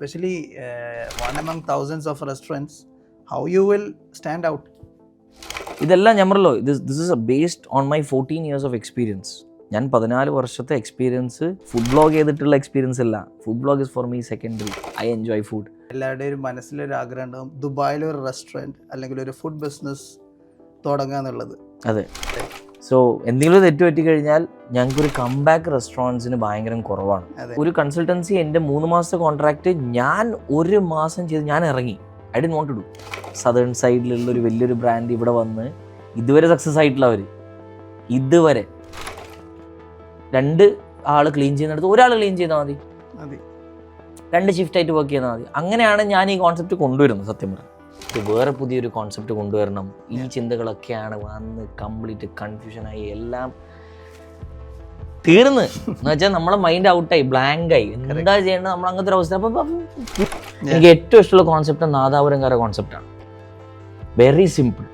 especially one among thousands of restaurants, how you will stand out? ഇതെല്ലാം ഞാൻ പറഞ്ഞല്ലോ, this is based on my 14 years of experience. ഞാൻ 14 വർഷത്തെ experience food blog ചെയ്തിട്ടുള്ള experience അല്ല. Food blog is for me secondary. I enjoy food. എല്ലാവരുടെയും മനസ്സിലൊരു ആഗ്രഹം ഉണ്ടാവും ദുബായിലൊരു റെസ്റ്റോറൻറ്റ് അല്ലെങ്കിൽ ഒരു ഫുഡ് ബിസിനസ് തുടങ്ങുക എന്നുള്ളത്. അതെ. സോ എന്തെങ്കിലും തെറ്റ് പറ്റി കഴിഞ്ഞാൽ ഞങ്ങൾക്കൊരു കംബാക്ക് റെസ്റ്റോറൻറ്റ്സിന് ഭയങ്കര കുറവാണ്. ഒരു കൺസൾട്ടൻസി എൻ്റെ 3 മാസത്തെ കോൺട്രാക്റ്റ് ഞാൻ 1 മാസം ചെയ്ത് ഞാൻ ഇറങ്ങി. I didn't want to do. Southern സൈഡിലുള്ള ഒരു വലിയൊരു ബ്രാൻഡ് ഇവിടെ വന്ന് ഇതുവരെ സക്സസ് ആയിട്ടില്ല. അവർ ഇതുവരെ 2 ആൾ ക്ലീൻ ചെയ്യുന്നിടത്ത് ഒരാൾ ക്ലീൻ ചെയ്താൽ മതി, 2 ഷിഫ്റ്റായിട്ട് വർക്ക് ചെയ്താൽ മതി. അങ്ങനെയാണ് ഞാൻ ഈ കോൺസെപ്റ്റ് കൊണ്ടുവരുന്നത്. സത്യം പറഞ്ഞാൽ വേറെ പുതിയൊരു കോൺസെപ്റ്റ് കൊണ്ടുവരണം. ഈ ചിന്തകളൊക്കെയാണ് വന്ന് കംപ്ലീറ്റ് കൺഫ്യൂഷനായി എല്ലാം തീർന്ന് എന്ന് വെച്ചാൽ നമ്മളെ മൈൻഡ് ഔട്ടായി, ബ്ലാങ്ക് ആയി. എന്താ ചെയ്യേണ്ടത് നമ്മൾ അങ്ങനത്തെ ഒരു അവസ്ഥ. അപ്പം എനിക്ക് ഏറ്റവും ഇഷ്ടമുള്ള കോൺസെപ്റ്റ് നാദാപുരംകാരുടെ കോൺസെപ്റ്റാണ്. Very simple.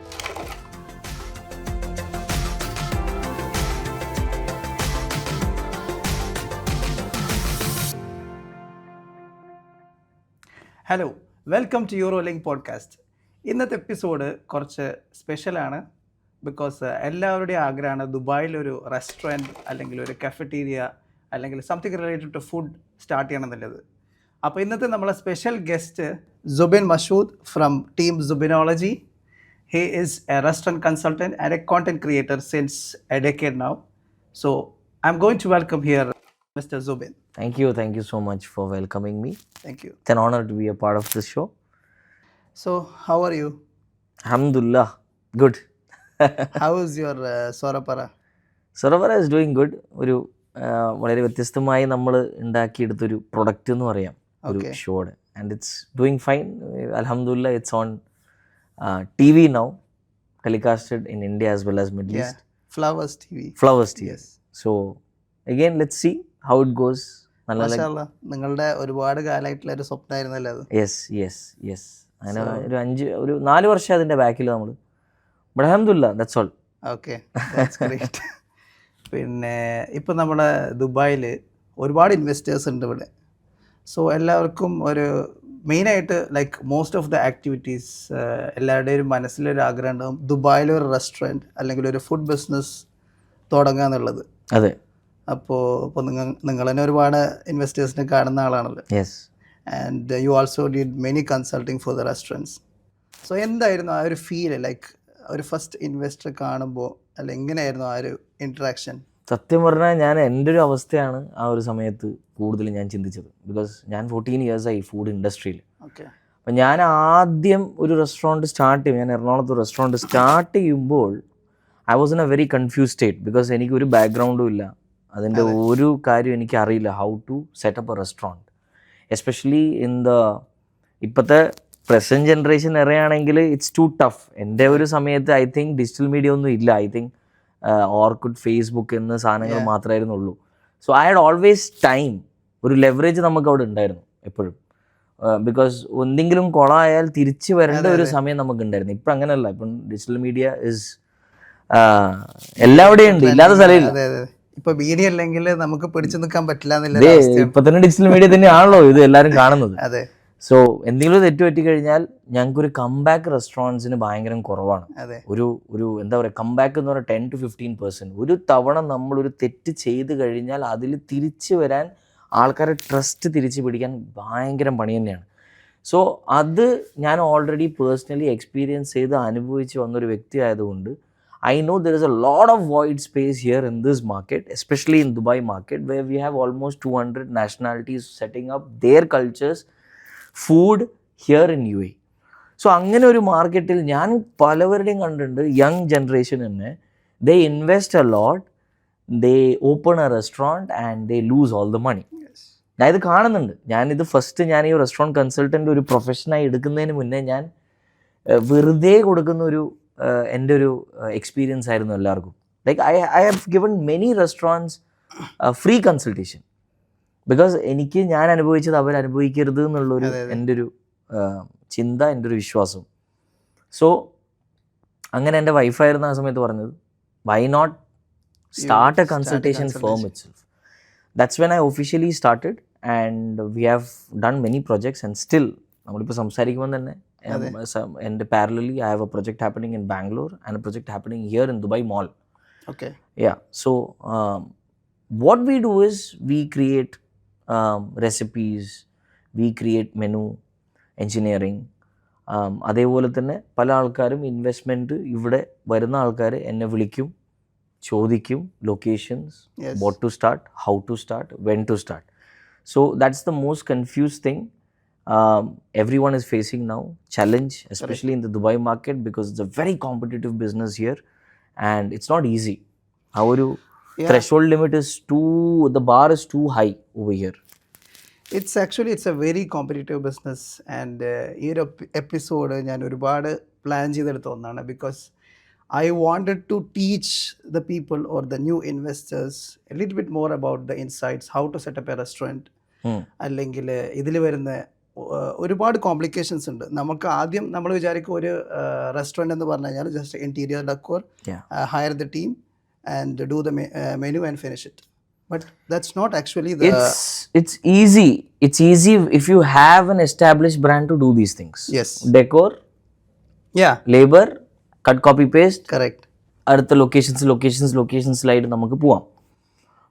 Hello, welcome to Eurolink podcast. ഇന്നത്തെ എപ്പിസോഡ് കുറച്ച് സ്പെഷ്യലാണ്. ബിക്കോസ് എല്ലാവരുടെയും ആഗ്രഹമാണ് ദുബായിലൊരു റെസ്റ്റോറൻറ്റ് അല്ലെങ്കിൽ ഒരു കഫറ്റീരിയ അല്ലെങ്കിൽ something related to food start ചെയ്യണം എന്നുള്ളത്. അപ്പോൾ ഇന്നത്തെ നമ്മളെ special guest Subin Mashood from team Subinology. He is a restaurant consultant and a content creator since a decade now. So I'm going to welcome here Mr. Zubin. Thank you so much for welcoming me. Thank you. It's an honor to be a part of this show. So, how are you? Alhamdulillah, good. How is your Sorapara? Sorapara is doing good. ഒരു വളരെ വ്യത്യസ്തമായി നമ്മൾ ഉണ്ടാക്കിയെടുത്തൊരു product എന്ന് പറയാം ഒരു ഷോയുടെ. And it's doing fine. Alhamdulillah, it's on TV now, telecasted in India as well as Middle East. Flowers TV. Yes. So, again, let's see how it goes. നിങ്ങളുടെ ഒരുപാട് കാലമായിട്ടുള്ള ഒരു സ്വപ്നമായിരുന്നല്ലോ അത്. യെസ് അങ്ങനെ ഒരു 4 വർഷം അതിൻ്റെ ബാക്കിൽ നമ്മൾ. ബട്ട് അൽഹംദുലില്ലാ, that's all. Okay, that's great. പിന്നെ ഇപ്പം നമ്മുടെ ദുബായിൽ ഒരുപാട് ഇൻവെസ്റ്റേഴ്സ് ഉണ്ട് ഇവിടെ. സോ എല്ലാവർക്കും ഒരു മെയിനായിട്ട് like most of the activities എല്ലാവരുടെയും മനസ്സിലൊരു ആഗ്രഹം ഉണ്ടാവും ദുബായിലൊരു റെസ്റ്റോറൻറ്റ് അല്ലെങ്കിൽ ഒരു ഫുഡ് ബിസിനസ് തുടങ്ങുക എന്നുള്ളത്. അതെ. അപ്പോൾ നിങ്ങൾ തന്നെ ഒരുപാട് ഇൻവെസ്റ്റേഴ്സിനെ കാണുന്ന ആളാണല്ലോ. Yes. And you also did many consulting for the restaurants. So എന്തായിരുന്നു ആ ഒരു ഫീൽ, ലൈക്ക് ഒരു ഫസ്റ്റ് ഇൻവെസ്റ്റർ കാണുമ്പോൾ അല്ല എങ്ങനെയായിരുന്നു ആ ഒരു ഇൻട്രാക്ഷൻ? സത്യം പറഞ്ഞാൽ ഞാൻ എൻ്റെ ഒരു അവസ്ഥയാണ് ആ ഒരു സമയത്ത് കൂടുതൽ ഞാൻ ചിന്തിച്ചത്. ബിക്കോസ് ഞാൻ 14 ഇയേഴ്സായി ഫുഡ് ഇൻഡസ്ട്രിയിൽ. ഓക്കെ. അപ്പം ഞാൻ ആദ്യം ഒരു റെസ്റ്റോറൻറ്റ് സ്റ്റാർട്ട് ചെയ്യും, ഞാൻ എറണാകുളത്ത് റെസ്റ്റോറൻറ്റ് സ്റ്റാർട്ട് ചെയ്യുമ്പോൾ I was in a very confuse state. Because എനിക്കൊരു ബാക്ക്ഗ്രൗണ്ടും ഇല്ല, അതിൻ്റെ ഒരു കാര്യം എനിക്ക് അറിയില്ല. How to set up a restaurant, especially in the ഇപ്പോഴത്തെ പ്രസൻറ്റ് ജനറേഷൻ അറിയുകയാണെങ്കിൽ ഇറ്റ്സ് ടു ടഫ്. എൻ്റെ ഒരു സമയത്ത് ഐ തിങ്ക് ഡിജിറ്റൽ മീഡിയ ഒന്നും ഇല്ല. ഐ തിങ്ക് ഓർക്കുഡ്, ഫേസ്ബുക്ക് എന്ന സാധനങ്ങൾ മാത്രമായിരുന്നുള്ളൂ. So I had always time. ഒരു ലെവറേജ് നമുക്ക് അവിടെ ഉണ്ടായിരുന്നു എപ്പോഴും. ബിക്കോസ് എന്തെങ്കിലും കൊളായാൽ തിരിച്ച് വരേണ്ട ഒരു സമയം നമുക്ക് ഉണ്ടായിരുന്നു. ഇപ്പം അങ്ങനെയല്ല. ഇപ്പം ഡിജിറ്റൽ മീഡിയ ഇസ് എല്ലാവിടെയും ഉണ്ട്, ഇല്ലാത്ത സ്ഥലമില്ല. ഇപ്പൊ മീഡിയ അല്ലെങ്കിൽ നമുക്ക് പിടിച്ചു നിൽക്കാൻ പറ്റില്ല. ഇപ്പൊ തന്നെ ഡിജിറ്റൽ മീഡിയ തന്നെയാണല്ലോ ഇത് എല്ലാവരും കാണുന്നത്. അതെ. സോ എന്തെങ്കിലും തെറ്റ് പറ്റി കഴിഞ്ഞാൽ ഞങ്ങൾക്കൊരു കംബാക്ക് റെസ്റ്റോറൻറ്റ്സിന് ഭയങ്കര കുറവാണ്. ഒരു എന്താ പറയുക, കംബാക്ക് എന്ന് പറഞ്ഞാൽ 10 to 15%. ഒരു തവണ നമ്മളൊരു തെറ്റ് ചെയ്ത് കഴിഞ്ഞാൽ അതിൽ തിരിച്ചു വരാൻ, ആൾക്കാരെ ട്രസ്റ്റ് തിരിച്ചു പിടിക്കാൻ ഭയങ്കര പണി തന്നെയാണ്. സോ അത് ഞാൻ ഓൾറെഡി പേഴ്സണലി എക്സ്പീരിയൻസ് ചെയ്ത് അനുഭവിച്ച് വന്നൊരു വ്യക്തി ആയതുകൊണ്ട് I know there is a lot of void space here in this market, especially in Dubai market, where we have almost 200 nationalities setting up their cultures, food here in UAE. So അങ്ങനെ ഒരു മാർക്കറ്റിൽ ഞാൻ പലവരുടെയും കണ്ടിട്ടുണ്ട്. Young generation തന്നെ, they invest a lot, they open a restaurant and they lose all the money. ഞാൻ ഇത് കാണുന്നുണ്ട്. ഞാനിത് ഫസ്റ്റ് ഞാൻ ഈ റെസ്റ്റോറൻറ്റ് കൺസൾട്ടൻ്റ് ഒരു പ്രൊഫഷനായി എടുക്കുന്നതിന് മുന്നേ ഞാൻ വെറുതെ കൊടുക്കുന്ന ഒരു എൻ്റെ ഒരു എക്സ്പീരിയൻസ് ആയിരുന്നു എല്ലാവർക്കും. Like I have given many restaurants free consultation. Because ഞാൻ അനുഭവിച്ചത് അവർ അനുഭവിക്കരുത് എന്നുള്ളൊരു എൻ്റെ ഒരു ചിന്ത, എൻ്റെ ഒരു വിശ്വാസം. സോ അങ്ങനെ എൻ്റെ വൈഫായിരുന്നു ആ സമയത്ത് പറഞ്ഞത്, why not start a consultation firm itself. That's when I officially started, and we have done many projects and still നമ്മളിപ്പോൾ സംസാരിക്കുമ്പോൾ തന്നെ എൻ്റെ parallelly I have a project happening in Bangalore and a project happening here in Dubai mall. Okay. Yeah. So what we do is we create recipes, we create menu engineering. അതേപോലെ തന്നെ പല ആൾക്കാരും investment ഇവിടെ വരുന്ന ആൾക്കാർ എന്നെ വിളിക്കും, ചോദിക്കും locations, what to start, how to start, when to start. So that's the most confused thing everyone is facing now, challenge, especially in the Dubai market, because it's a very competitive business here and it's not easy. Our threshold limit is the bar is too high over here. It's a very competitive business and ഈ ഒരു episode ഞാൻ ഒരുപാട് plan ചെയ്തെടുത്ത ഒന്നാണ്, because I wanted to teach the people or the new investors a little bit more about the insights, how to set up a restaurant. അല്ലെങ്കിൽ ഇതിൽ വരുന്ന ഒരുപാട് കോംപ്ലിക്കേഷൻസ് ഉണ്ട്. നമുക്ക് ആദ്യം നമ്മൾ വിചാരിക്കും ഒരു റെസ്റ്റോറൻറ്റ് എന്ന് പറഞ്ഞു കഴിഞ്ഞാൽ just interior decor, higher the team and do the menu and finish it. But that's not actually the... It's easy. It's easy if you have an established brand to do these things. Yes. Decor. Yeah. Labor. Cut, copy, paste. Correct. അടുത്ത ലൊക്കേഷൻസിലായിട്ട് നമുക്ക് പോവാം.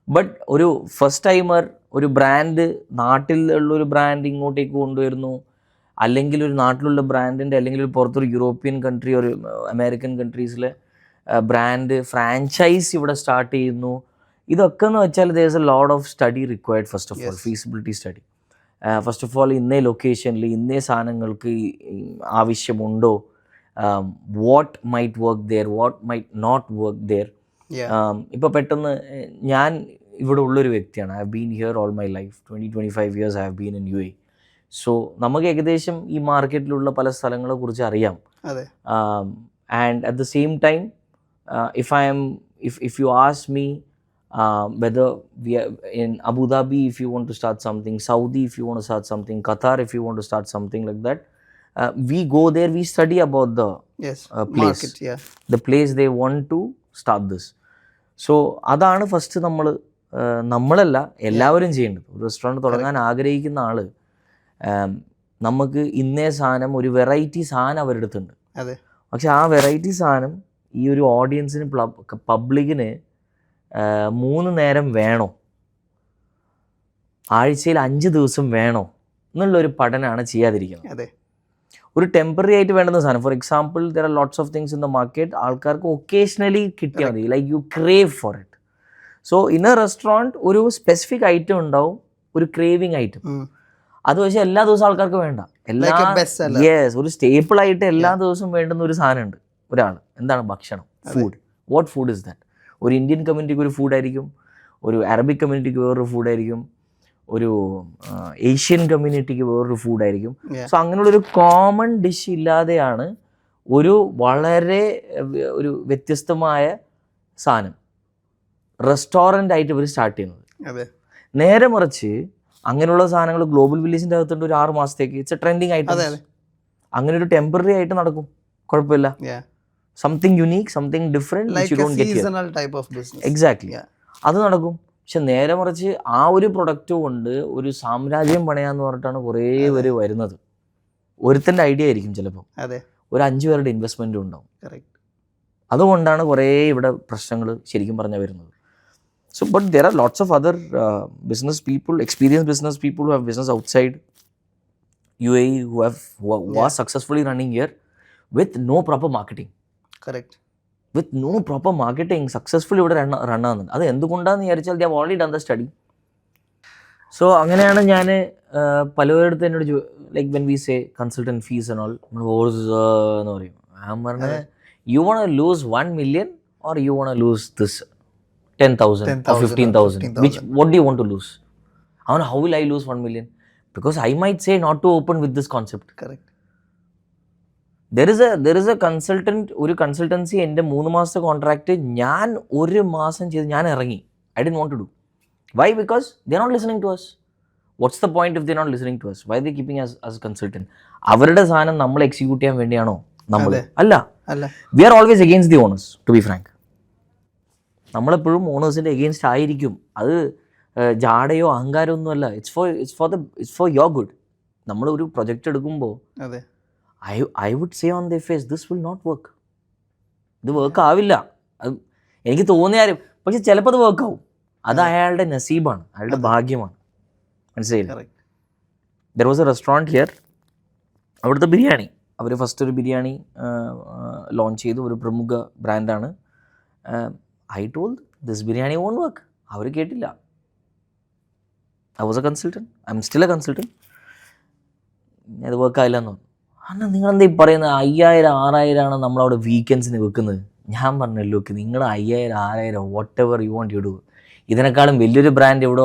But ഒരു first timer ഒരു brand, നാട്ടിലുള്ളൊരു brand ഇങ്ങോട്ടേക്ക് കൊണ്ടുവരുന്നു, അല്ലെങ്കിൽ ഒരു നാട്ടിലുള്ള ബ്രാൻഡിൻ്റെ, അല്ലെങ്കിൽ ഒരു പുറത്തൊരു യൂറോപ്യൻ കൺട്രി ഒരു അമേരിക്കൻ കൺട്രീസിലെ ബ്രാൻഡ് ഫ്രാഞ്ചൈസ് ഇവിടെ സ്റ്റാർട്ട് ചെയ്യുന്നു. ഇതൊക്കെ എന്ന് വെച്ചാൽ there is a lot of study required. First of all, feasibility study. First of all, ഇന്നേ ലൊക്കേഷനിൽ ഇന്നേ സാധനങ്ങൾക്ക് ആവശ്യമുണ്ടോ, what might work there, what might not work there. ഇപ്പോൾ പെട്ടെന്ന് ഞാൻ ഇവിടെ ഉള്ളൊരു വ്യക്തിയാണ്. I have been here all my life. 20-25 years I have been in UAE. So നമുക്ക് ഏകദേശം ഈ മാർക്കറ്റിലുള്ള പല സ്ഥലങ്ങളെ കുറിച്ച് അറിയാം. And at the same time if you ask me whether we are in Abu Dhabi, if you want to start something, Saudi if you want to start something, Qatar if you want to start something like that, we go there, we study about the place, market, the place they want to start this. So അതാണ് first നമ്മളല്ല എല്ലാവരും ചെയ്യേണ്ടത്. ഒരു restaurant തുടങ്ങാൻ ആഗ്രഹിക്കുന്ന ആൾ, നമുക്ക് ഇന്നേ സാധനം ഒരു വെറൈറ്റി സാധനം അവരുടെ അടുത്തുണ്ട്. പക്ഷെ ആ വെറൈറ്റി സാധനം ഈ ഒരു ഓഡിയൻസിന് പബ്ലിക്കിന് 3 നേരം വേണോ, ആഴ്ചയിൽ 5 ദിവസം വേണോ എന്നുള്ളൊരു പഠനമാണ് ചെയ്യാതിരിക്കുന്നത്. ഒരു ടെമ്പററി ആയിട്ട് വേണ്ടുന്ന സാധനം, for example there are lots of things in the market, ആൾക്കാർക്ക് ഒക്കേഷണലി കിട്ടിയാൽ മതി, like you crave for it. So in A restaurant ഒരു സ്പെസിഫിക് ഐറ്റം ഉണ്ടാവും, ഒരു ക്രേവിങ് ഐറ്റം. അത് പക്ഷേ എല്ലാ ദിവസവും ആൾക്കാർക്ക് വേണ്ട. ഒരു സ്റ്റേപ്പിൾ ആയിട്ട് എല്ലാ ദിവസവും വേണ്ടുന്ന ഒരു സാധനമുണ്ട് ഒരാൾ, എന്താണ് ഭക്ഷണം, food. What food is that? ഒരു ഇന്ത്യൻ കമ്മ്യൂണിറ്റിക്ക് ഒരു ഫുഡായിരിക്കും, ഒരു അറബിക് കമ്മ്യൂണിറ്റിക്ക് വേറൊരു ഫുഡായിരിക്കും, ഒരു ഏഷ്യൻ കമ്മ്യൂണിറ്റിക്ക് വേറൊരു ഫുഡായിരിക്കും. സോ അങ്ങനെയുള്ളൊരു കോമൺ ഡിഷ് ഇല്ലാതെയാണ് ഒരു വളരെ ഒരു വ്യത്യസ്തമായ സാധനം റെസ്റ്റോറൻ്റ് ആയിട്ട് ഇവർ സ്റ്റാർട്ട് ചെയ്യുന്നത്. നേരെ മറിച്ച് അങ്ങനെയുള്ള സാധനങ്ങൾ ഗ്ലോബൽ വില്ലേജിൻ്റെ അകത്തുണ്ട് ഒരു 6 മാസത്തേക്ക്. ഇറ്റ്സ് എ ട്രെൻഡിങ് ആയിട്ട് അങ്ങനെ ഒരു ടെമ്പററി ആയിട്ട് നടക്കും, കുഴപ്പമില്ല. Something unique, something different, which you don't get here. Exactly. അത് നടക്കും. പക്ഷെ നേരെ മറിച്ച് ആ ഒരു പ്രൊഡക്റ്റ് കൊണ്ട് ഒരു സാമ്രാജ്യം പണിയാന്ന് പറഞ്ഞിട്ടാണ് കുറേ പേര് വരുന്നത്. ഒരുത്തൻ്റെ ഐഡിയ ആയിരിക്കും ചിലപ്പോൾ, ഒരു 5 പേരുടെ ഇൻവെസ്റ്റ്മെൻറ്റും ഉണ്ടാവും. അതുകൊണ്ടാണ് കുറേ ഇവിടെ പ്രശ്നങ്ങൾ ശരിക്കും പറഞ്ഞാൽ വരുന്നത്. So but there are lots of other business people, experienced business people who have business outside UAE who are successfully running here with no proper marketing. Correct. With no proper marketing successfully ഇവിടെ run ആകുന്നുണ്ട്. അത് എന്തുകൊണ്ടാണെന്ന് വിചാരിച്ചാൽ they have already done the study. So അങ്ങനെയാണ് ഞാൻ പലവരുടെ എന്നോട് like when we say consultant fees and all എന്ന് പറയും. ഞാൻ പറഞ്ഞത് you want to lose 1 million or you want to lose this 10,000 or 15,000? What do you want to lose? How will I lose 1 million? Because I might say not to open with this concept. Correct. There is a consultant, ഒരു consultancy എൻ്റെ 3 മാസത്തെ contract ഞാൻ 1 മാസം ചെയ്ത് ഞാൻ ഇറങ്ങി. I didn't want to do. Why? Because they're not listening to us. What's the point if they're not listening to us? Why are they keeping us as a consultant? അവരുടെ സാധനം നമ്മൾ എക്സിക്യൂട്ട് ചെയ്യാൻ വേണ്ടിയാണോ നമ്മൾ? അല്ല. We are always against the owners, to be frank. നമ്മളെപ്പോഴും ഓണേഴ്സിൻ്റെ against ആയിരിക്കും. അത് ജാടയോ അഹങ്കാരമോ ഒന്നുമല്ല. It's for your good. നമ്മളൊരു പ്രൊജക്റ്റ് എടുക്കുമ്പോൾ അതെ, I would say on the face this will not work. ഇത് വർക്ക് ആവില്ല. അത് എനിക്ക് തോന്നിയാലും, പക്ഷെ ചിലപ്പോൾ അത് വർക്ക് ആവും. അത് അയാളുടെ നസീബാണ്, അയാളുടെ ഭാഗ്യമാണ്. മനസ്സിലായില്ല? There was A restaurant here. അവിടുത്തെ ബിരിയാണി, അവർ ഫസ്റ്റ് ഒരു ബിരിയാണി ലോഞ്ച് ചെയ്തു, ഒരു പ്രമുഖ ബ്രാൻഡാണ്. I told this biryani won't work. അവർ കേട്ടില്ല. I was a consultant, I'm still a consultant. അത് വർക്കായില്ല എന്ന് പറഞ്ഞു. അണ്ണാ നിങ്ങളെന്താ ഈ പറയുന്നത്? 5000-6000 ആണ് നമ്മളവിടെ വീക്കെൻഡ്സിന് വെക്കുന്നത്. ഞാൻ പറഞ്ഞു, ലുക്ക്, നിങ്ങൾ 5000-6000 whatever you want you do. ഇതിനേക്കാളും വലിയൊരു ബ്രാൻഡ് ഇവിടെ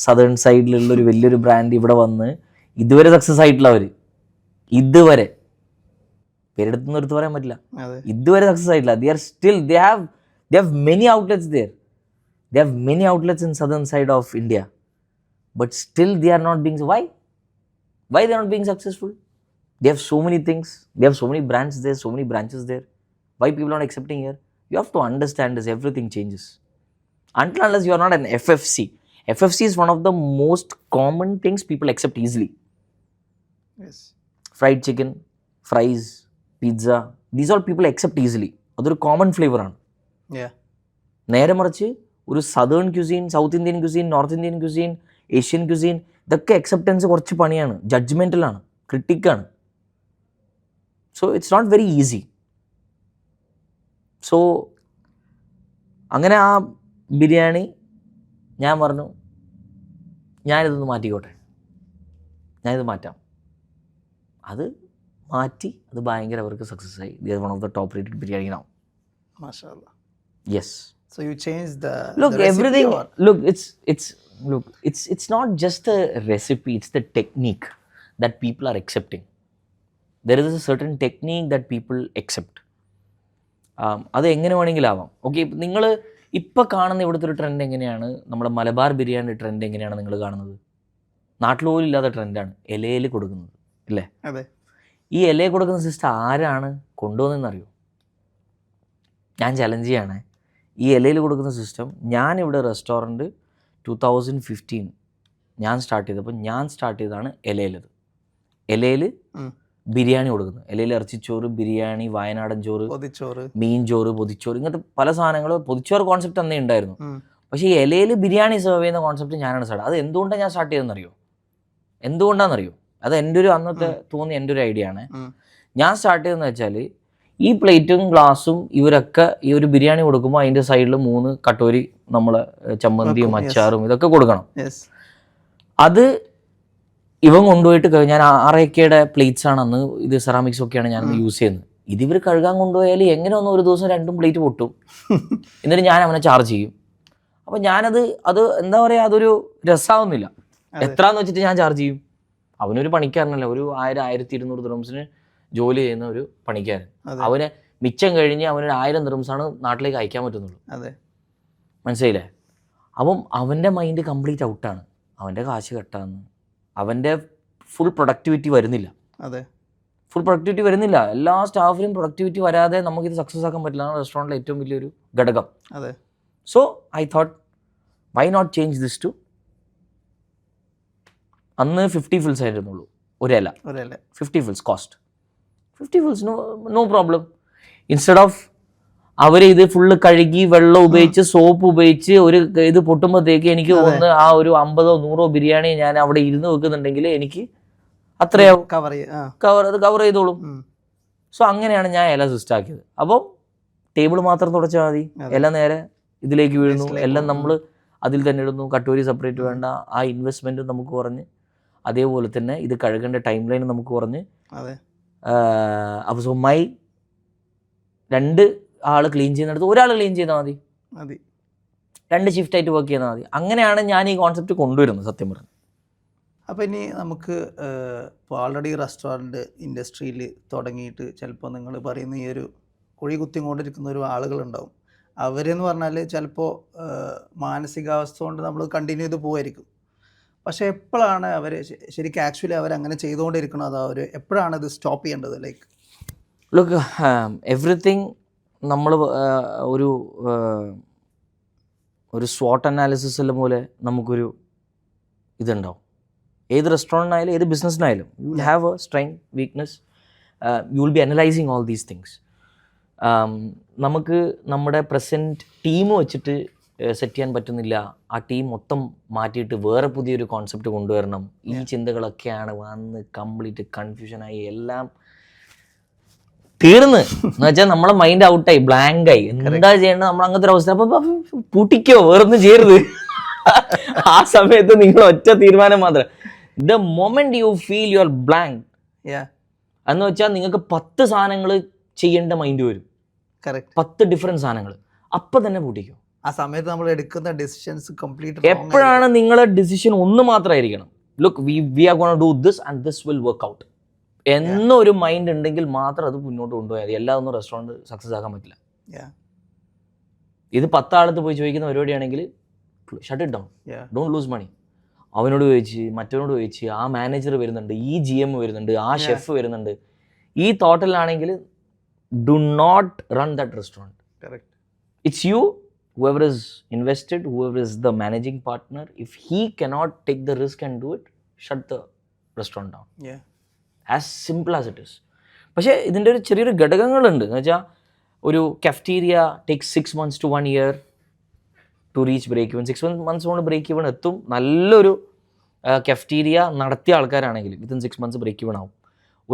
സദേൺ സൈഡിലുള്ളൊരു വലിയൊരു ബ്രാൻഡ് ഇവിടെ വന്ന് ഇതുവരെ സക്സസ് ആയിട്ടില്ല. അവർ ഇതുവരെ പേരെടുത്തൊന്നും എടുത്ത് പറയാൻ പറ്റില്ല, ഇതുവരെ സക്സസ് ആയിട്ടില്ല. they have many outlets there. They have many outlets in southern side of India, but still they are not being. Why they are not being successful? They have so many things, they have so many brands there, so many branches there. Why people are not accepting here? You have to understand this. Everything changes. Until unless you are not an FFC. FFC is one of the most common things people accept easily. Yes. Fried chicken, fries, pizza, these all people accept easily. അതൊരു common flavour ആണ്. നേരെ മറിച്ച് ഒരു southern cuisine, south Indian cuisine, north Indian cuisine, Asian cuisine, ഇതൊക്കെ acceptance കുറച്ച് പണിയാണ്, ജഡ്ജ്മെൻറ്റലാണ്, ക്രിട്ടിക്കാണ്. So it's not very easy. So അങ്ങനെ ആ ബിരിയാണി ഞാൻ പറഞ്ഞു, ഞാനിതൊന്ന് മാറ്റിക്കോട്ടെ, ഞാനിത് മാറ്റാം. അത് മാറ്റി, അത് ഭയങ്കര അവർക്ക് സക്സസ് ആയി. They are one of the top rated biryani now. Mashallah. Yes. So you changed the Look, the everything. or? Look, it's not just a recipe. It's the technique that people are accepting. There is a certain technique that people accept. അത് എങ്ങനെ വേണമെങ്കിലും ആവാം. Okay, നിങ്ങൾ ഇപ്പോൾ കാണുന്ന ഇവിടുത്തെ ഒരു trend എങ്ങനെയാണ്? നമ്മുടെ മലബാർ ബിരിയാണി ട്രെൻഡ് എങ്ങനെയാണ് നിങ്ങൾ കാണുന്നത്? നാട്ടിൽ പോലും ഇല്ലാത്ത ട്രെൻഡാണ് ഇലയിൽ കൊടുക്കുന്നത്, ഇല്ലേ? അതെ. ഈ ഇലയിൽ കൊടുക്കുന്ന സിസ്റ്റം ആരാണ് കൊണ്ടുവന്നതെന്നറിയോ? ഞാൻ ചലഞ്ച് ചെയ്യാണ്. ഈ ഇലയിൽ കൊടുക്കുന്ന സിസ്റ്റം, ഞാനിവിടെ റെസ്റ്റോറൻറ്റ് 2015 ഞാൻ സ്റ്റാർട്ട് ചെയ്തപ്പോൾ ഞാൻ സ്റ്റാർട്ട് ചെയ്തതാണ് ഇലയിലത്. ഇലയിൽ ബിരിയാണി കൊടുക്കുന്നത്, ഇലയിൽ ഇറച്ചിച്ചോറ്, ബിരിയാണി, വയനാടൻ ചോറ്, പൊതിച്ചോറ്, മീൻ ചോറ്, പൊതിച്ചോറ്, ഇങ്ങനത്തെ പല സാധനങ്ങൾ. പൊതിച്ചോറ് കോൺസെപ്റ്റ് അന്നേ ഉണ്ടായിരുന്നു, പക്ഷേ ഈ ഇലയിൽ ബിരിയാണി സെർവ് ചെയ്യുന്ന കോൺസെപ്റ്റ് ഞാനാണ് സ്റ്റാർട്ട്. അത് എന്തുകൊണ്ടാണ് ഞാൻ സ്റ്റാർട്ട് ചെയ്തതെന്നറിയോ? എന്തുകൊണ്ടാണെന്നറിയോ? അത് എൻ്റെ ഒരു അന്നത്തെ തോന്നിയ എൻ്റെ ഒരു ഐഡിയ ആണ്. ഞാൻ സ്റ്റാർട്ട് ചെയ്തതെന്ന് വെച്ചാൽ, ഈ പ്ലേറ്റും ഗ്ലാസും ഇവരൊക്കെ ഈ ഒരു ബിരിയാണി കൊടുക്കുമ്പോൾ അതിൻ്റെ സൈഡിൽ 3 കട്ടോരി നമ്മളെ ചമ്മന്തിയും അച്ചാറും ഇതൊക്കെ കൊടുക്കണം. അത് ഇവൻ കൊണ്ടുപോയിട്ട് ഞാൻ 6Kയുടെ പ്ലേറ്റ്സ് ആണ് അന്ന്, ഇത് സെറാമിക്സ് ഒക്കെയാണ് ഞാൻ യൂസ് ചെയ്യുന്നത്. ഇത് ഇവർ കഴുകാൻ കൊണ്ടുപോയാൽ എങ്ങനെ ഒന്ന് ഒരു ദിവസം 2 പ്ലേറ്റ് പൊട്ടും. എന്നിട്ട് ഞാൻ അവനെ ചാർജ് ചെയ്യും. അപ്പോൾ ഞാനത് എന്താ പറയുക, അതൊരു രസമാവുന്നില്ല. എത്രയെന്ന് വെച്ചിട്ട് ഞാൻ ചാർജ് ചെയ്യും? അവനൊരു പണിക്കാരനല്ല, ഒരു 1000-1200 ദിർഹംസിന് ജോലി ചെയ്യുന്ന ഒരു പണിക്കാരൻ. അവന് മിച്ചം കഴിഞ്ഞ് അവനൊരു 1000 ദിർഹംസാണ് നാട്ടിലേക്ക് അയക്കാൻ പറ്റുന്നുള്ളൂ. മനസ്സിലായില്ലേ? അപ്പം അവൻ്റെ മൈൻഡ് കംപ്ലീറ്റ് ഔട്ടാണ്. അവൻ്റെ കാശ് കെട്ടാന്ന്, അവൻ്റെ ഫുൾ പ്രൊഡക്ടിവിറ്റി വരുന്നില്ല. ഫുൾ പ്രൊഡക്ടിവിറ്റി വരുന്നില്ല. എല്ലാ സ്റ്റാഫിനും പ്രൊഡക്ടിവിറ്റി വരാതെ നമുക്കിത് സക്സസ് ആക്കാൻ പറ്റില്ല. റെസ്റ്റോറൻറ്റിലെ ഏറ്റവും വലിയൊരു ഘടകം. So I thought, why not change this to, അന്ന് 50 ഫിൽസ് ആയിരുന്നുള്ളൂ ഒരു ഇല. 50 fils cost, 50 fils, no problem. Instead of അവർ ഇത് ഫുള്ള് കഴുകി വെള്ളം ഉപയോഗിച്ച് സോപ്പ് ഉപയോഗിച്ച് ഒരു ഇത് പൊട്ടുമ്പോഴത്തേക്ക് എനിക്ക് തോന്നുന്നു ആ ഒരു 50-100 ബിരിയാണി ഞാൻ അവിടെ ഇരുന്ന് വെക്കുന്നുണ്ടെങ്കിൽ എനിക്ക് അത്രയാവും, കവർ ചെയ്തോളും. സോ അങ്ങനെയാണ് ഞാൻ ഇല സിസ്റ്റം ആക്കിയത്. അപ്പോൾ ടേബിൾ മാത്രം തുടച്ചാൽ മതി, ഇല നേരെ ഇതിലേക്ക് വീഴുന്നു, എല്ലാം നമ്മൾ അതിൽ തന്നെ ഇടുന്നു, കട്ടോരി സെപ്പറേറ്റ് വേണ്ട, ആ ഇൻവെസ്റ്റ്മെൻറ്റും നമുക്ക് കുറഞ്ഞ്, അതേപോലെ തന്നെ ഇത് കഴുകേണ്ട ടൈം ലൈൻ നമുക്ക് കുറഞ്ഞ്. അപ്പോൾ സോ 2 ആൾ ക്ലീൻ ചെയ്യുന്നിടത്ത് ഒരാൾ ക്ലീൻ ചെയ്താൽ മതി, 2 ഷിഫ്റ്റായിട്ട് വർക്ക് ചെയ്താൽ മതി. അങ്ങനെയാണ് ഞാൻ ഈ കോൺസെപ്റ്റ് കൊണ്ടുവരുന്നത്, സത്യം പറഞ്ഞു. അപ്പോൾ ഇനി നമുക്ക് ഇപ്പോൾ ഓൾറെഡി റെസ്റ്റോറൻറ്റ് ഇൻഡസ്ട്രിയിൽ തുടങ്ങിയിട്ട് ചിലപ്പോൾ നിങ്ങൾ പറയുന്ന ഈ ഒരു കുഴി കുത്തിക്കൊണ്ടിരിക്കുന്ന ഒരു ആളുകളുണ്ടാവും. അവരെന്ന് പറഞ്ഞാൽ ചിലപ്പോൾ മാനസികാവസ്ഥ കൊണ്ട് നമ്മൾ കണ്ടിന്യൂ ചെയ്ത് പോവായിരിക്കും. പക്ഷേ എപ്പോഴാണ് അവർ ശരിക്കും ആക്ച്വലി അവരങ്ങനെ ചെയ്തുകൊണ്ടിരിക്കണം, അത് അവർ എപ്പോഴാണ് ഇത് സ്റ്റോപ്പ് ചെയ്യേണ്ടത്? ലൈക്ക് ലുക്ക്, എവറിത്തിങ് നമ്മൾ ഒരു SWOT അനാലിസിസ് എല്ലാം പോലെ നമുക്കൊരു ഇതുണ്ടാവും. ഏത് റെസ്റ്റോറൻറ്റിനായാലും ഏത് ബിസിനസ്സിനായാലും you will have a strength, weakness, you will be analysing all these things. നമുക്ക് നമ്മുടെ പ്രസൻറ്റ് ടീം വെച്ചിട്ട് സെറ്റ് ചെയ്യാൻ പറ്റുന്നില്ല. ആ ടീം മൊത്തം മാറ്റിയിട്ട് വേറെ പുതിയൊരു കോൺസെപ്റ്റ് കൊണ്ടുവരണം. ഈ ചിന്തകളൊക്കെയാണ് വന്ന് കംപ്ലീറ്റ് കൺഫ്യൂഷനായി എല്ലാം തീർന്ന് എന്ന് വെച്ചാൽ നമ്മളെ മൈൻഡ് ഔട്ടായി, ബ്ലാങ്ക് ആയി. എന്താ ചെയ്യേണ്ടത് നമ്മൾ അങ്ങനത്തെ ഒരു അവസ്ഥ. അപ്പൊ പൂട്ടിക്കോ, വേറൊന്നും ചെയ്യരുത്. ആ സമയത്ത് നിങ്ങൾ ഒറ്റ തീരുമാനം മാത്രം. The moment you feel you are blank എന്ന് വെച്ചാൽ നിങ്ങൾക്ക് 10 സാധനങ്ങൾ ചെയ്യേണ്ട മൈൻഡ് വരും, 10 ഡിഫറെന്റ് സാധനങ്ങൾ. അപ്പൊ തന്നെ പൂട്ടിക്കോ. ആ സമയത്ത് നമ്മൾ എടുക്കുന്ന ഡിസിഷൻസ് കംപ്ലീറ്റ്. എപ്പോഴാണ് നിങ്ങളെ ഡിസിഷൻ ഒന്ന് മാത്രമായിരിക്കണം. Look we are gonna do this and this will work out എന്നൊരു മൈൻഡ് ഉണ്ടെങ്കിൽ മാത്രം അത് മുന്നോട്ട് കൊണ്ടുപോയാൽ. എല്ലാം ഒന്നും റെസ്റ്റോറൻറ്റ് സക്സസ് ആക്കാൻ പറ്റില്ല. ഇത് 10 ആളത്ത് പോയി ചോദിക്കുന്ന പരിപാടിയാണെങ്കിൽ shut it down, don't lose money. അവനോട് ചോദിച്ച്, മറ്റവനോട് ചോദിച്ച്, ആ മാനേജർ വരുന്നുണ്ട്, ഈ GM വരുന്നുണ്ട്, ആ ഷെഫ് വരുന്നുണ്ട്. ഈ തോട്ടലിലാണെങ്കിൽ do not run that restaurant. It's you, whoever is invested, whoever is the managing partner. If he cannot take the risk and do it, shut the restaurant down. As simple as it is. പക്ഷേ ഇതിൻ്റെ ഒരു ചെറിയൊരു ഘടകങ്ങളുണ്ട് എന്ന് വെച്ചാൽ ഒരു cafeteria takes 6 months to 1 year to reach break even. 6 months കൊണ്ട് break even എത്തും. നല്ലൊരു കഫ്റ്റീരിയ നടത്തിയ ആൾക്കാരാണെങ്കിൽ വിത്തിൻ 6 months ബ്രേക്ക് ഇവൺ ആവും.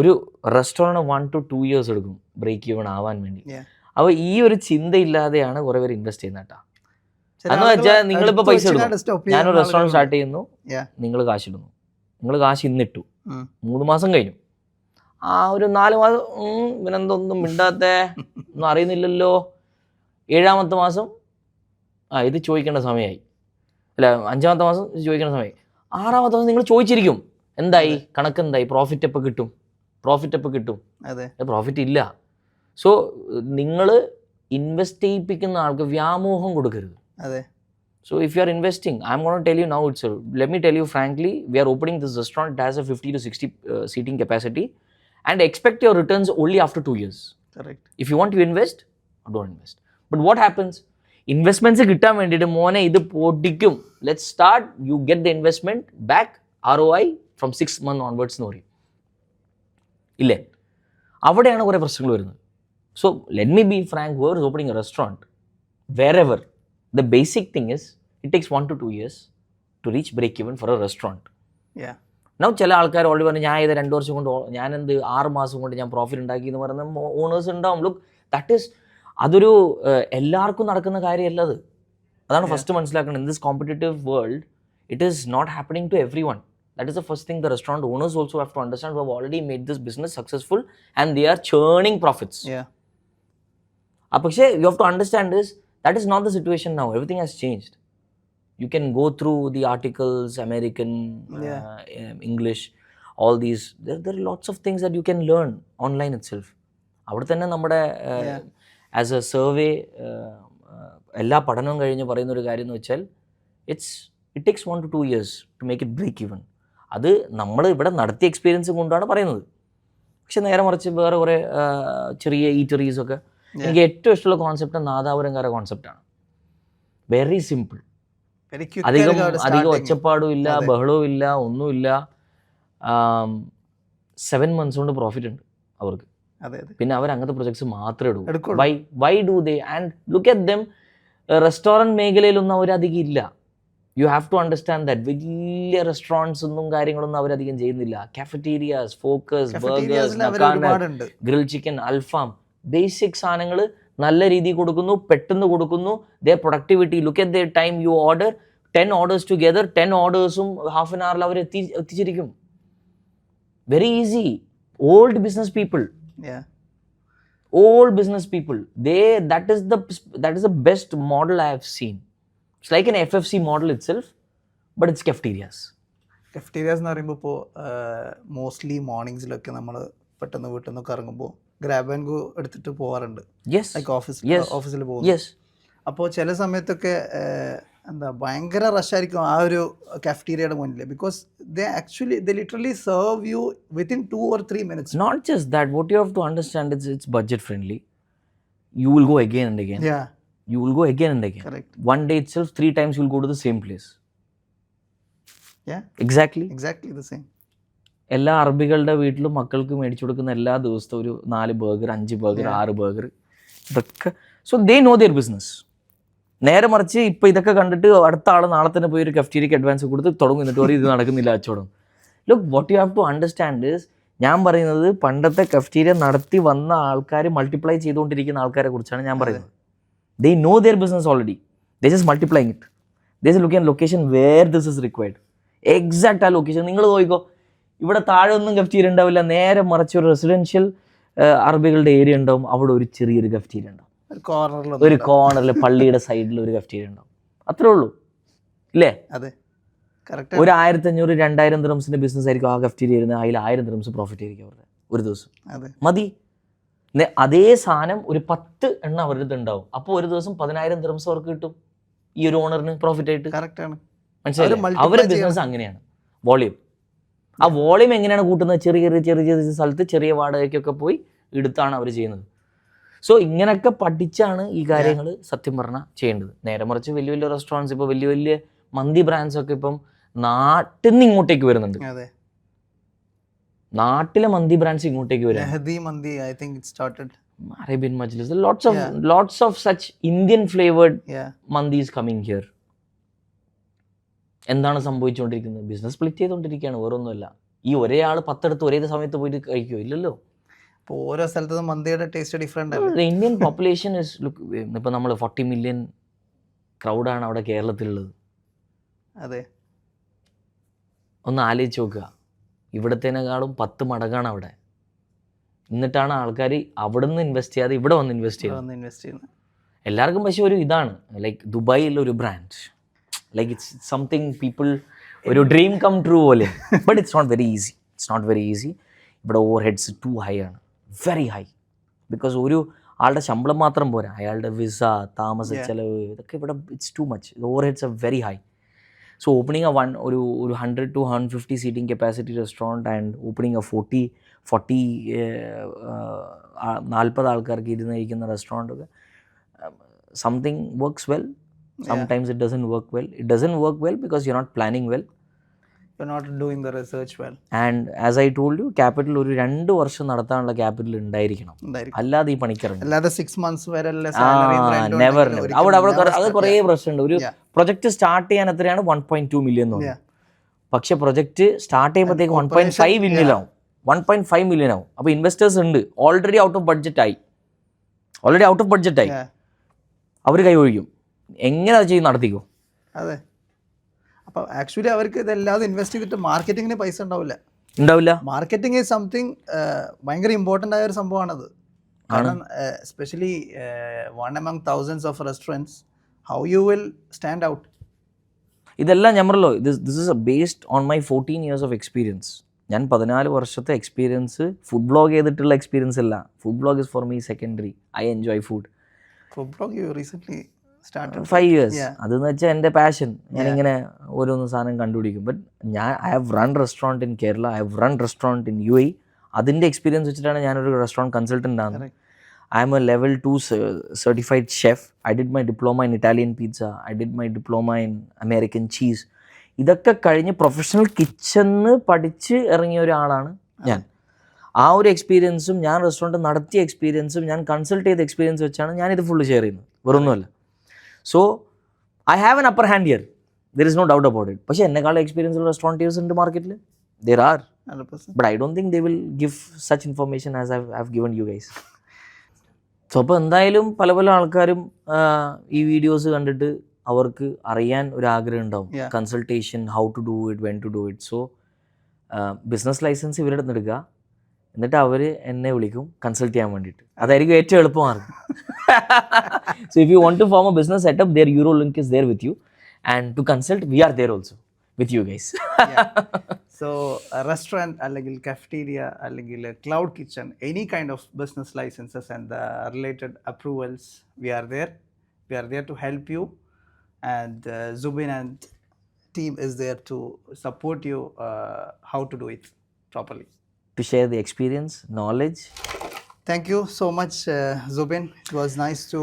ഒരു റെസ്റ്റോറൻറ്റ് 1 to 2 years എടുക്കും ബ്രേക്ക് ഇവൺ ആവാൻ വേണ്ടി. അപ്പോൾ ഈ ഒരു ചിന്തയില്ലാതെയാണ് കുറേ പേര് ഇൻവെസ്റ്റ് ചെയ്യുന്നത് കേട്ടോ. എന്ന് വെച്ചാൽ നിങ്ങളിപ്പോൾ പൈസ ഇടുന്നു, ഞാനൊരു റെസ്റ്റോറൻറ്റ് സ്റ്റാർട്ട് ചെയ്യുന്നു, നിങ്ങൾ കാശിടുന്നു, നിങ്ങൾ കാശ് ഇന്നിട്ടു, 3 മാസം കഴിഞ്ഞു, ആ ഒരു 4 മാസം ഇവനെന്തൊന്നും മിണ്ടാത്ത, ഒന്നും അറിയുന്നില്ലല്ലോ, 7ാമത്തെ മാസം ഇത് ചോദിക്കേണ്ട സമയമായി, അല്ല 5ാമത്തെ മാസം ചോദിക്കേണ്ട സമയമായി, 6ാമത്തെ മാസം നിങ്ങൾ ചോദിച്ചിരിക്കും എന്തായി, കണക്ക് എന്തായി, പ്രോഫിറ്റ് എപ്പോൾ കിട്ടും, അതെ പ്രോഫിറ്റ് ഇല്ല. സോ നിങ്ങൾ ഇൻവെസ്റ്റ് ചെയ്യിപ്പിക്കുന്ന ആൾക്ക് വ്യാമോഹം കൊടുക്കരുത്. അതെ. So if you are investing, I'm going to tell you now itself, let me tell you frankly, we are opening this restaurant. It has a 50 to 60 seating capacity and expect your returns only after 2 years. Correct. If you want to invest, don't invest. But what happens? Investments കിട്ടാൻ വേണ്ടിയിട്ട് മോനെ ഇത് പൊട്ടിക്കും. Let's start, you get the investment back, ROI from 6 months onwards എന്ന് പറയും. ഇല്ലേ? അവിടെയാണ് കുറേ പ്രശ്നങ്ങൾ വരുന്നത്. So let me be frank, whoever is opening a restaurant, wherever, the basic thing is it takes 1 to 2 years to reach break even for a restaurant. Yeah. Now ചില ആൾക്കാർ already പറഞ്ഞു ഞാൻ ഇത് 2 വർഷം കൊണ്ട്, ഞാൻ എന്ത് 6 മാസം കൊണ്ട് ഞാൻ പ്രോഫിറ്റ് ഉണ്ടാക്കി എന്ന് പറയുന്ന ഓണേഴ്സ് ഉണ്ടാവും. ലുക്ക്, ദാറ്റ് ഈസ്, അതൊരു എല്ലാവർക്കും നടക്കുന്ന കാര്യമല്ല അത്. അതാണ് ഫസ്റ്റ് മനസ്സിലാക്കണം. In this competitive world it is not happening to everyone. That is the first thing the restaurant owners also have to understand, who have already made this business successful and they are churning profits. Yeah. പക്ഷേ you have to understand this, that is not the situation now. Everything has changed. You can go through the articles, American, English, all these. There are lots of things that you can learn online itself. അവിടെ തന്നെ നമ്മുടെ as A survey എല്ലാ പഠനവും കഴിഞ്ഞ് പറയുന്ന ഒരു കാര്യം എന്ന് വെച്ചാൽ it takes 1 to 2 years to make it break even. അത് നമ്മൾ ഇവിടെ നടത്തിയ എക്സ്പീരിയൻസ് കൊണ്ടാണ് പറയുന്നത്. പക്ഷെ നേരെ മറിച്ച് വേറെ കുറേ ചെറിയ ഈറ്ററീസൊക്കെ, എനിക്ക് ഏറ്റവും ഇഷ്ടമുള്ള കോൺസെപ്റ്റ് നാദാപുരംകാര കോൺസെപ്റ്റാണ്. വെരി സിമ്പിൾ, അധികം ഒച്ചപ്പാടും ഇല്ല, ബഹളവും ഇല്ല, ഒന്നുമില്ല. 7 months കൊണ്ട് പ്രോഫിറ്റ് ഉണ്ട് അവർക്ക്. പിന്നെ അവർ അങ്ങനത്തെ പ്രൊജക്ട്സ് മാത്രമേ എടുക്കൂ. Why do they? And look at them. Restaurant മേഖലയിലൊന്നും അവരധികം ഇല്ല. You have to understand that. വലിയ റെസ്റ്റോറൻറ്റ്സ് ഒന്നും കാര്യങ്ങളൊന്നും അവരധികം ചെയ്യുന്നില്ല. Cafeterias, focus, burgers, grill chicken, അൽഫാം, ബേസിക് സാധനങ്ങൾ നല്ല രീതിയിൽ കൊടുക്കുന്നു, പെട്ടെന്ന് കൊടുക്കുന്നു. They productivity, look at the time you order 10 orders together, 10 ordersഉം ഹാഫ് ആൻ അവറിൽ അവർ എത്തിച്ചിരിക്കും. Very easy. Old business people, that is the best model I have seen. It's like an FFC model itself, but it's cafeterias. Cafeterias എന്ന് പറയുമ്പോൾ ഇപ്പോൾ mostly മോർണിംഗ്സിലൊക്കെ നമ്മൾ പെട്ടെന്ന് വീട്ടിൽ നിന്നൊക്കെ ഇറങ്ങുമ്പോൾ ഗ്രാബ് ആൻഡ് ഗോ എടുത്തിട്ട് പോകാറുണ്ട്. ലൈക്ക് ഓഫീസിൽ പോകും. അപ്പോൾ ചില സമയത്തൊക്കെ എന്താ ഭയങ്കര റഷായിരിക്കും ആ ഒരു കാഫറ്റീരിയയുടെ മുന്നിൽ. Because they literally serve you within 2 or 3 minutes. Not just that, what you have to understand is it's budget friendly. You will go again and again. Yeah. you will go again and again. Correct. One day itself, 3 times you will go to the same place. Yeah, Exactly. the same. എല്ലാ അറബികളുടെ വീട്ടിലും മക്കൾക്ക് മേടിച്ചു കൊടുക്കുന്ന എല്ലാ ദിവസവും ഒരു 4 burger, 5 burger, 6 burger, ഇതൊക്കെ. So they know their business. നേരെ മറിച്ച് ഇപ്പം ഇതൊക്കെ കണ്ടിട്ട് അടുത്ത ആൾ നാളെ തന്നെ പോയി ഒരു കഫ്റ്റീരിയക്ക് അഡ്വാൻസ് കൊടുത്ത് തുടങ്ങും, എന്നിട്ട് പറയും ഇത് നടക്കുന്നില്ല അച്ചോടും. Look, what you have to understand is, ഞാൻ പറയുന്നത് പണ്ടത്തെ കഫ്റ്റീരിയ നടത്തി വന്ന ആൾക്കാർ മൾട്ടിപ്ലൈ ചെയ്തുകൊണ്ടിരിക്കുന്ന ആൾക്കാരെ കുറിച്ചാണ് ഞാൻ പറയുന്നത്. They know their business already, they just multiplying it. They just look at location where this is required. Exact ആ ലൊക്കേഷൻ നിങ്ങൾ നോക്കിക്കോ. ഇവിടെ താഴെ ഒന്നും കഫ്റ്റീരിയ ഉണ്ടാവില്ല, നേരെ മറിച്ച് ഒരു റെസിഡൻഷ്യൽ അറബികളുടെ ഏരിയ ഉണ്ടാവും, അവിടെ ഒരു ചെറിയൊരു കഫ്റ്റീരിയ ഉണ്ടാവും. ഒരു കോർണറിൽ പള്ളിയുടെ സൈഡിൽ ഒരു കഫ്റ്റീരിയ ഉണ്ടാവും. അത്രേ ഉള്ളൂ, ഇല്ലേ? അതെ, ഒരു 1500-2000 ദിർഹംസിന്റെ ബിസിനസ് ആയിരിക്കും ആ കഫ്റ്റീരിയ ഇരുന്ന്, അതിൽ 1000 ദിർഹംസ് പ്രോഫിറ്റ് ആയിരിക്കും അവരുടെ ഒരു ദിവസം. മതി. അതേ സാധനം ഒരു 10 എണ്ണ അവരുടെ ഉണ്ടാവും, അപ്പോൾ ഒരു ദിവസം 10,000 ദിർഹംസ് അവർക്ക് കിട്ടും, ഈ ഒരു ഓണറിന് പ്രോഫിറ്റ് ആയിട്ട്. മനസ്സിലായി? അവരുടെ ബിസിനസ് അങ്ങനെയാണ്. വോളിയം, ആ വോളിയം എങ്ങനെയാണ് കൂട്ടുന്നത്? ചെറിയ ചെറിയ സ്ഥലത്ത് ചെറിയ വാടകയ്ക്കൊക്കെ പോയി എടുത്താണ് അവർ ചെയ്യുന്നത്. സോ ഇങ്ങനെയൊക്കെ പഠിച്ചാണ് ഈ കാര്യങ്ങൾ സത്യം പറഞ്ഞാൽ ചെയ്യേണ്ടത്. നേരെ മറിച്ച് വലിയ വലിയ റെസ്റ്റോറൻറ്റ്സ്, ഇപ്പോൾ വലിയ വലിയ മന്തി ബ്രാൻഡ്സ് ഒക്കെ ഇപ്പം നാട്ടിൽ നിന്ന് ഇങ്ങോട്ടേക്ക് വരുന്നുണ്ട്. നാട്ടിലെ മന്തി ബ്രാൻഡ്സ് ഇങ്ങോട്ടേക്ക് വരും. Arabian Majlis, lots of such Indian flavored mandis coming here. എന്താണ് സംഭവിച്ചുകൊണ്ടിരിക്കുന്നത്? ബിസിനസ് സ്പ്ലിറ്റ് ചെയ്തുകൊണ്ടിരിക്കുകയാണ്, വേറൊന്നുമല്ല. ഈ ഒരേ ആൾ 10 അടുത്ത് ഒരേ സമയത്ത് പോയിട്ട് കഴിക്കുമോ? ഇല്ലല്ലോ. ഇപ്പോൾ ഓരോ സ്ഥലത്തും മന്തിയുടെ ടേസ്റ്റ് ഡിഫറെൻ്റ് ആണ്. ഇന്ത്യൻ പോപ്പുലേഷൻ ഇസ് ഇപ്പോൾ നമ്മൾ 40 മില്യൺ ക്രൗഡാണ് അവിടെ കേരളത്തിലുള്ളത്. അതെ, ഒന്ന് ആലോചിച്ച് നോക്കുക. ഇവിടത്തേനേക്കാളും 10 മടങ്ങാണ് അവിടെ. എന്നിട്ടാണ് ആൾക്കാർ അവിടെ നിന്ന് ഇൻവെസ്റ്റ് ചെയ്യാതെ ഇവിടെ വന്ന് ഇൻവെസ്റ്റ് ചെയ്യുന്നത്. എല്ലാവർക്കും പക്ഷേ ഒരു ഇതാണ്, ലൈക്ക് ദുബായിൽ ഒരു brand, like it's something people, ഒരു ഡ്രീം കം ട്രൂ പോലെ. But it's not very easy. ഇവിടെ ഓവർ ഹെഡ്സ് ടു ഹൈ ആണ്, വെരി ഹൈ. ബിക്കോസ് ഒരു ആളുടെ ശമ്പളം മാത്രം പോരാ, അയാളുടെ വിസ, താമസ ചെലവ്, ഇതൊക്കെ ഇവിടെ it's too much. Overheads are very high. So opening a 100 to 150 seating capacity restaurant and opening a 40 40 ആൾക്കാർക്ക് ഇരുന്ന് കഴിക്കുന്ന റെസ്റ്റോറൻറ്റ് ഒക്കെ, something works well, sometimes it doesn't work well because you're not planning well, you're not doing the research well, and as I told you, capital ഒരു 2 വർഷം നടത്താനുള്ള capital ഉണ്ടായിരിക്കണം, അല്ലാതെ ഈ പണിക്കിറങ്ങും. അല്ലാതെ 6 months വരെ സാലറി നെവർ. അവിടെ അത് കുറേ പ്രശ്നമുണ്ട്. ഒരു പ്രൊജക്ട് സ്റ്റാർട്ട് ചെയ്യാൻ എത്രയാണ്? 1.2 മില്യൺ എന്ന് പറയും. പക്ഷെ പ്രൊജക്ട് സ്റ്റാർട്ട് ചെയ്യുമ്പോഴത്തേക്ക് 1.5 മില്യൺ ആവും. അപ്പോൾ ഇൻവെസ്റ്റേഴ്സ് ഉണ്ട്, ഓൾറെഡി ഔട്ട് ഓഫ് ബഡ്ജറ്റ് ആയി, അവർ കൈ ഒഴിക്കും. എങ്ങനെ അത് ചെയ്ത് നടത്തിക്കോ? അതെ. അപ്പോൾ ആക്ച്വലി അവർക്ക് ഇതെല്ലാതും ഇൻവെസ്റ്റ് ചെയ്തിട്ട് മാർക്കറ്റിങ്ങിന് പൈസ ഉണ്ടാവില്ല. മാർക്കറ്റിംഗ് ഈസ് സംതിങ് ഭയങ്കര ഇമ്പോർട്ടൻ്റ് ആയ ഒരു സംഭവമാണത്. കാരണം especially one among thousands of restaurants, how you will stand out? ഇതെല്ലാം ഞാൻ പറഞ്ഞല്ലോ, this is based on my 14 years of experience. ഞാൻ 14 വർഷത്തെ എക്സ്പീരിയൻസ്, ഫുഡ് ബ്ലോഗ് ചെയ്തിട്ടുള്ള എക്സ്പീരിയൻസ് അല്ല. Food blog is for me secondary. I enjoy food. Food blog you recently started 5 years. അതെന്ന് വെച്ചാൽ എൻ്റെ പാഷൻ. ഞാനിങ്ങനെ ഓരോന്ന് സാധനം കണ്ടുപിടിക്കും. But I have run restaurant in Kerala, I have run restaurant in UAE. അതിൻ്റെ എക്സ്പീരിയൻസ് വെച്ചിട്ടാണ് ഞാനൊരു റെസ്റ്റോറൻറ്റ് കൺസൾട്ടൻ്റ് ആണ്. I am a level 2 certified chef. I did my diploma in Italian pizza. I did my diploma in American cheese. ഇതൊക്കെ കഴിഞ്ഞ് professional കിച്ചണിൽ പഠിച്ച് ഇറങ്ങിയ ഒരാളാണ് ഞാൻ. ആ ഒരു എക്സ്പീരിയൻസും ഞാൻ റെസ്റ്റോറൻറ്റ് നടത്തിയ എക്സ്പീരിയൻസും ഞാൻ കൺസൾട്ട് ചെയ്ത എക്സ്പീരിയൻസ് വെച്ചാണ് ഞാനിത് ഫുള്ള് ഷെയർ ചെയ്യുന്നത്, വേറൊന്നുമല്ല. So I have an upper hand here, there is no doubt about it. പക്ഷേ എന്നെക്കാളും എക്സ്പീരിയൻസ് ഉള്ള റെസ്റ്റോറൻറ്റേഴ്സ് ഉണ്ട് മാർക്കറ്റിൽ, there are. But I don't think they will give such information as I have given you guys. So അപ്പോൾ എന്തായാലും പല ആൾക്കാരും ഈ വീഡിയോസ് കണ്ടിട്ട് അവർക്ക് അറിയാൻ ഒരു ആഗ്രഹം ഉണ്ടാവും, consultation, how to do it, when to do it. So business license ഇവരുടെ അടുത്ത് എടുക്കുക, എന്നിട്ട് അവർ എന്നെ വിളിക്കും കൺസൾട്ട് ചെയ്യാൻ വേണ്ടിയിട്ട്. അതായിരിക്കും ഏറ്റവും എളുപ്പമാർഗം. So if you want to form a business setup, their Eurolink is there with you, and to consult we are there also with you guys. So a restaurant അല്ലെങ്കിൽ cafeteria അല്ലെങ്കിൽ cloud kitchen, any kind of business licenses and the related approvals, we are there to help you, and Zubin and team is there to support you how to do it properly, to share the experience, knowledge. Thank you so much, Zubin. It was nice to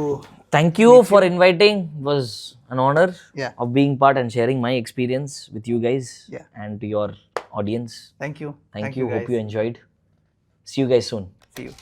Thank you for inviting. It was an honor Yeah. of being part and sharing my experience with you guys Yeah. and to your audience. Thank you. Thank you. Hope guys. you enjoyed. See you guys soon. See you.